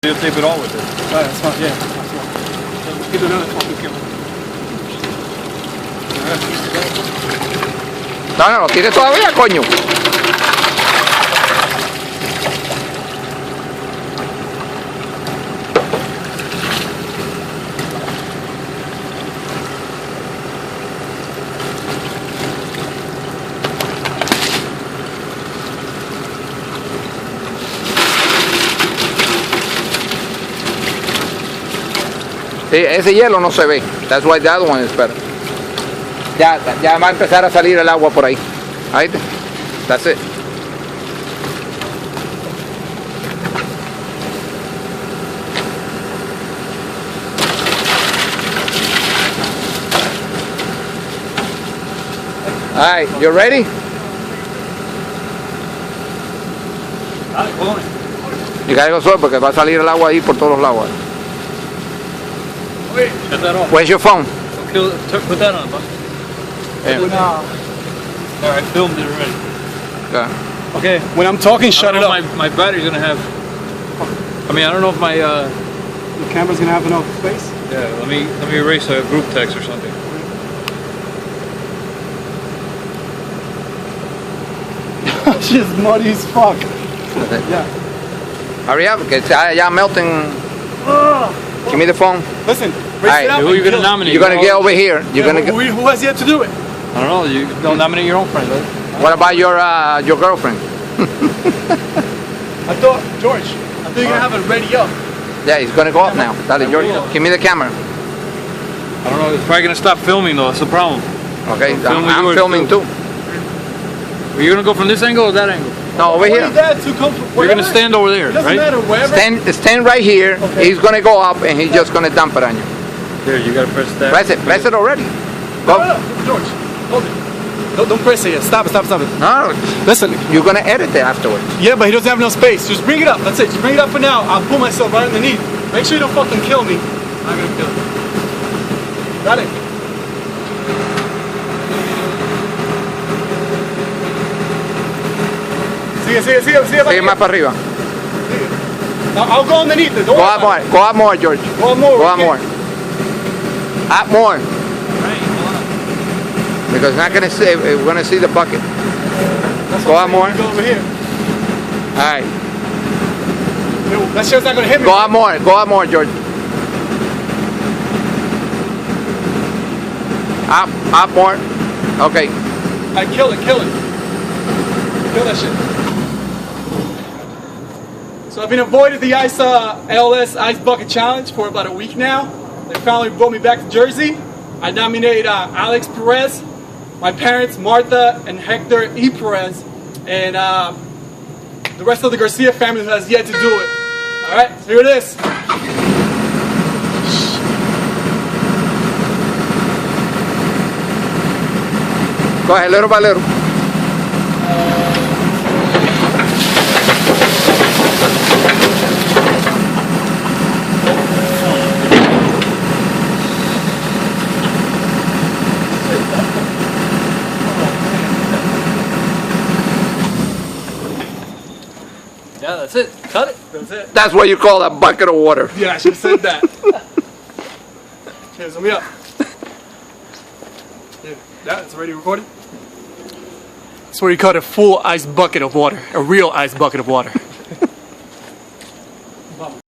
You tape it all with it. Alright, that's fine, yeah. That's fine. Keep another fucking camera. No, lo tires todavía, coño. Sí, ese hielo no se ve. That's why the other one is better. Ya va a empezar a salir el agua por ahí. Ahí te. That's it. All right, you ready? You gotta go slow porque va a salir el agua ahí por todos los lados. Wait, shut that off. Where's your phone? Put that on, bud. Yeah. Alright, I filmed it already. Okay, when I'm talking, shut it up. My battery's gonna have. I mean, I don't know if my. The camera's gonna have enough space? Yeah, let me erase a group text or something. Shit's muddy as fuck. Yeah. Hurry up, because ya melting. Give me the phone. Listen, Alright, Who are you gonna nominate? You're gonna get over here. You're gonna. Who has yet to do it? I don't know. You don't nominate your own friend, right? What about your girlfriend? I thought, George, I thought you were gonna have it ready up. Yeah, he's gonna go up now. Dale, George, give me the camera. I don't know. It's probably gonna stop filming though. That's the problem. Okay, filming I'm yours, filming too. Are you gonna go from this angle or that angle? No, over here. You're gonna stand over there, Doesn't right? matter, wherever. Stand right here. Okay. He's gonna go up and he's just gonna dump it on you. There, you gotta press that. Press it already. No, George, hold it. Don't press it yet. Stop it. No, Listen, you're gonna edit it afterwards. yeah, but he doesn't have enough space. Just bring it up. That's it. Just bring it up for now. I'll pull myself right underneath. Make sure you don't fucking kill me. I'm gonna kill you. Got it? Sigue más para arriba. I'll go underneath it. Go up more. Go up more, George. Go up more. Go up more. Up more. Right, hold on. Because it's not gonna see. We're gonna see the bucket. Go up more. Go over here. All right. That shit's not gonna hit me. Go up more. Go up more, George. Up more. Okay. I kill it. Kill that shit. So I've been avoiding the LS Ice Bucket Challenge for about a week now. They finally brought me back to Jersey. I nominated Alex Perez, my parents Martha and Hector E. Perez, and the rest of the Garcia family who has yet to do it. Alright, so here it is. Go ahead, little by little. Yeah, that's it. Cut it. That's it. That's what you call a bucket of water. Yeah, I should have said that. Cheers, let me up. Yeah, it's already recorded. That's what you call a full ice bucket of water. A real ice bucket of water.